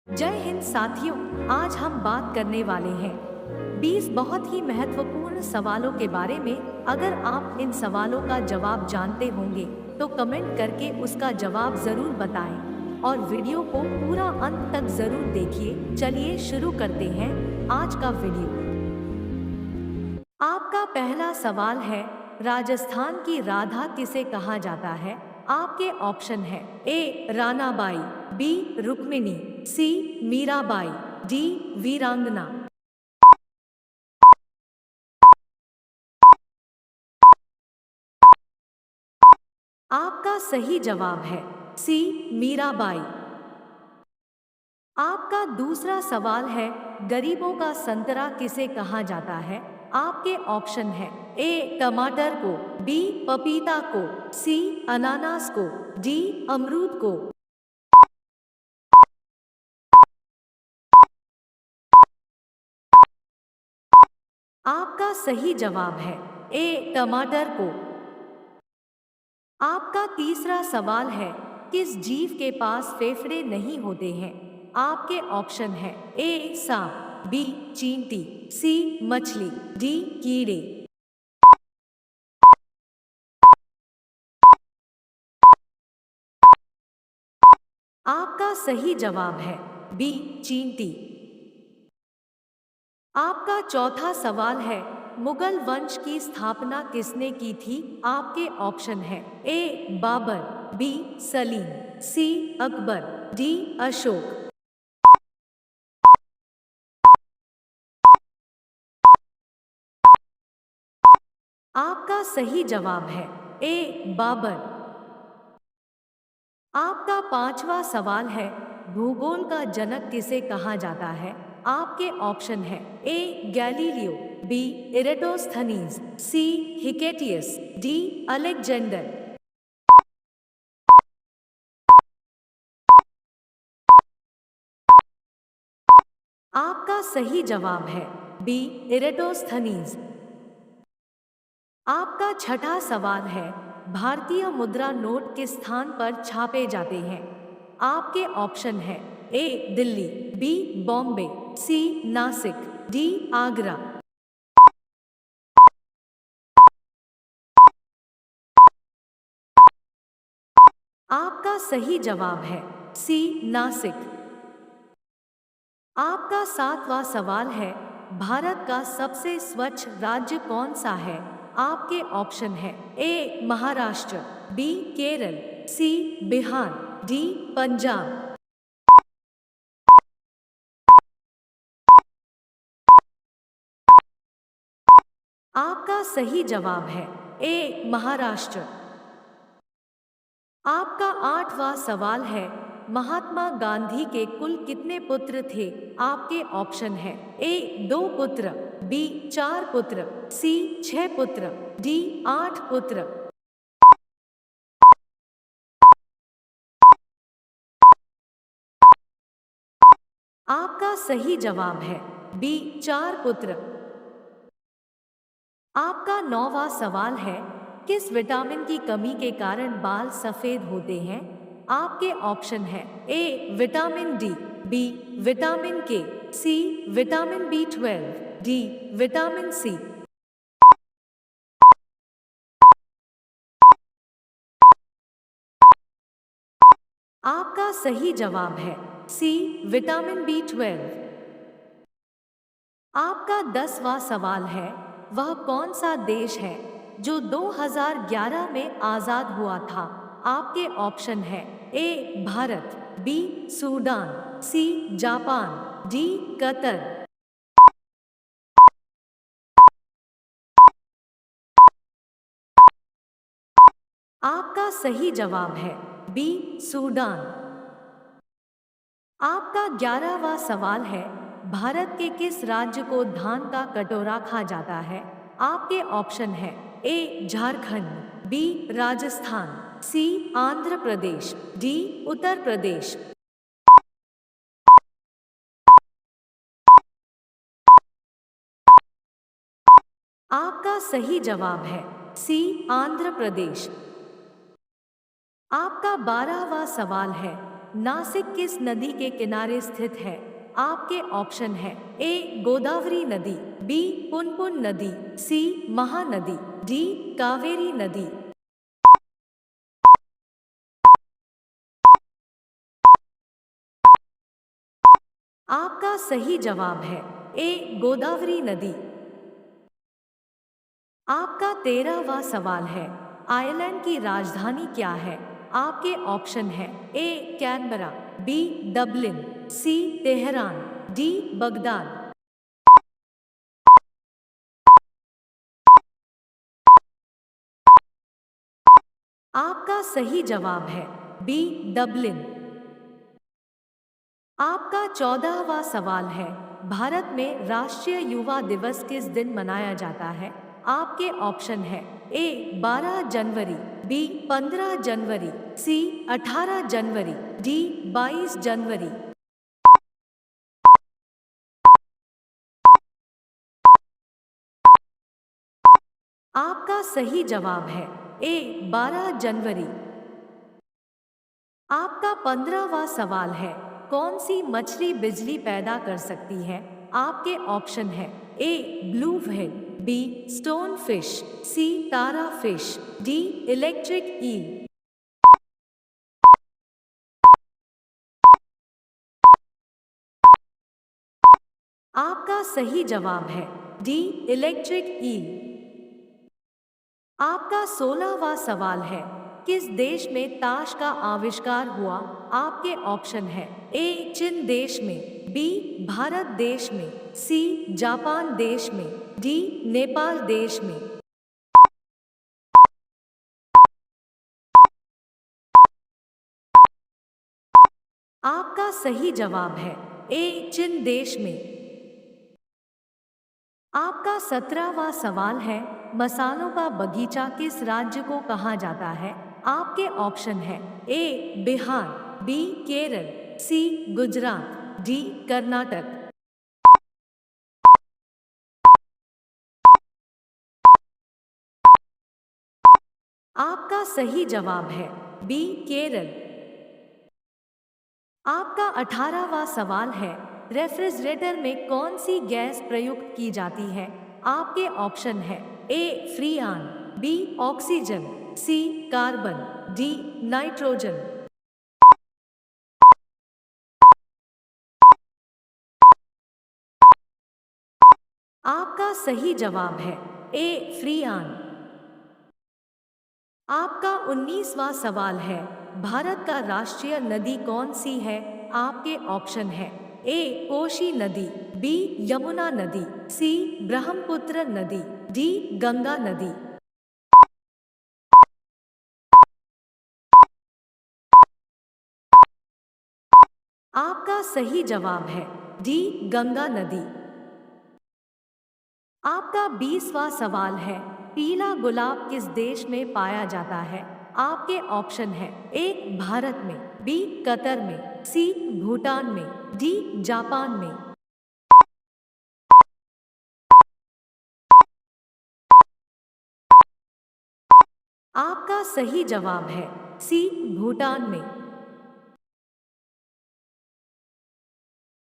जय हिंद साथियों, आज हम बात करने वाले हैं 20 बहुत ही महत्वपूर्ण सवालों के बारे में। अगर आप इन सवालों का जवाब जानते होंगे तो कमेंट करके उसका जवाब जरूर बताएं और वीडियो को पूरा अंत तक जरूर देखिए। चलिए शुरू करते हैं आज का वीडियो। आपका पहला सवाल है, राजस्थान की राधा किसे कहा जाता है? आपके ऑप्शन है ए रानाबाई, बी रुक्मिणी, सी मीराबाई, डी वीरांगना। आपका सही जवाब है सी मीराबाई। आपका दूसरा सवाल है, गरीबों का संतरा किसे कहा जाता है? आपके ऑप्शन है ए टमाटर को, बी पपीता को, सी अनानास को, डी अमरूद को। आपका सही जवाब है ए टमाटर को। आपका तीसरा सवाल है, किस जीव के पास फेफड़े नहीं होते हैं? आपके ऑप्शन है ए सांप, बी चींटी, सी मछली, डी कीड़े। आपका सही जवाब है बी चींटी। आपका चौथा सवाल है, मुगल वंश की स्थापना किसने की थी? आपके ऑप्शन है ए बाबर, बी सलीम, सी अकबर, डी अशोक। आपका सही जवाब है ए बाबर। आपका पांचवा सवाल है, भूगोल का जनक किसे कहा जाता है? आपके ऑप्शन है A Galileo, B Eratosthenes, C Hecataeus, D Alexander. आपका सही जवाब है बी इरेटोस्थनीज। आपका छठा सवाल है, भारतीय मुद्रा नोट किस स्थान पर छापे जाते हैं? आपके ऑप्शन है ए दिल्ली, बी बॉम्बे, सी नासिक, डी आगरा। आपका सही जवाब है सी नासिक। आपका सातवां सवाल है, भारत का सबसे स्वच्छ राज्य कौन सा है? आपके ऑप्शन है ए महाराष्ट्र, बी केरल, सी बिहार, डी पंजाब। आपका सही जवाब है ए महाराष्ट्र। आपका आठवां सवाल है, महात्मा गांधी के कुल कितने पुत्र थे? आपके ऑप्शन है ए 2 पुत्र, बी 4 पुत्र, सी 6 पुत्र, डी 8 पुत्र। आपका सही जवाब है बी 4 पुत्र। आपका नौवां सवाल है, किस विटामिन की कमी के कारण बाल सफेद होते हैं? आपके ऑप्शन है A vitamin D, B vitamin K, C vitamin B12, D vitamin C. आपका सही जवाब है सी विटामिन B12। आपका 10वां सवाल है, वह कौन सा देश है जो 2011 में आजाद हुआ था? आपके ऑप्शन है A Bharat, B Sudan, C Japan, D Qatar. आपका सही जवाब है बी सूडान। आपका 11वां सवाल है, भारत के किस राज्य को धान का कटोरा कहा जाता है? आपके ऑप्शन है ए झारखंड, बी राजस्थान, सी आंध्र प्रदेश, डी उत्तर प्रदेश। आपका सही जवाब है सी आंध्र प्रदेश। आपका 12वां सवाल है, नासिक किस नदी के किनारे स्थित है? आपके ऑप्शन है ए गोदावरी नदी, बी पुनपुन नदी, सी महानदी, डी कावेरी नदी। आपका सही जवाब है ए गोदावरी नदी। आपका 13वां सवाल है, आयरलैंड की राजधानी क्या है? आपके ऑप्शन है ए कैनबरा, बी डबलिन, सी तेहरान, डी बगदाद। आपका सही जवाब है बी डबलिन। आपका 14वां सवाल है, भारत में राष्ट्रीय युवा दिवस किस दिन मनाया जाता है? आपके ऑप्शन है ए 12 जनवरी, बी 15 जनवरी, सी 18 जनवरी, डी 22 जनवरी। आपका सही जवाब है ए 12 जनवरी। आपका 15वां सवाल है, कौन सी मछली बिजली पैदा कर सकती है? आपके ऑप्शन है A blue whale, B stone fish, C तारा फिश, डी इलेक्ट्रिक ईल। आपका सही जवाब है डी इलेक्ट्रिक ईल। आपका 16वां सवाल है, किस देश में ताश का आविष्कार हुआ? आपके ऑप्शन है ए चीन देश में, बी भारत देश में, सी जापान देश में, डी नेपाल देश में। आपका सही जवाब है ए चीन देश में। आपका 17वां सवाल है, मसालों का बगीचा किस राज्य को कहा जाता है? आपके ऑप्शन है ए बिहार, बी केरल, सी गुजरात, डी कर्नाटक। आपका सही जवाब है बी केरल। आपका 18वां सवाल है, रेफ्रिजरेटर में कौन सी गैस प्रयुक्त की जाती है? आपके ऑप्शन है ए फ्रीआन, बी ऑक्सीजन, सी कार्बन, डी नाइट्रोजन। आपका सही जवाब है ए फ्रीआन। आपका 19वां सवाल है, भारत का राष्ट्रीय नदी कौन सी है? आपके ऑप्शन है ए कोशी नदी, बी यमुना नदी, सी ब्रह्मपुत्र नदी, डी गंगा नदी। आपका सही जवाब है डी गंगा नदी। आपका 20वां सवाल है, पीला गुलाब किस देश में पाया जाता है? आपके ऑप्शन है ए भारत में, बी कतर में, सी भूटान में, डी जापान में। आपका सही जवाब है सी भूटान में।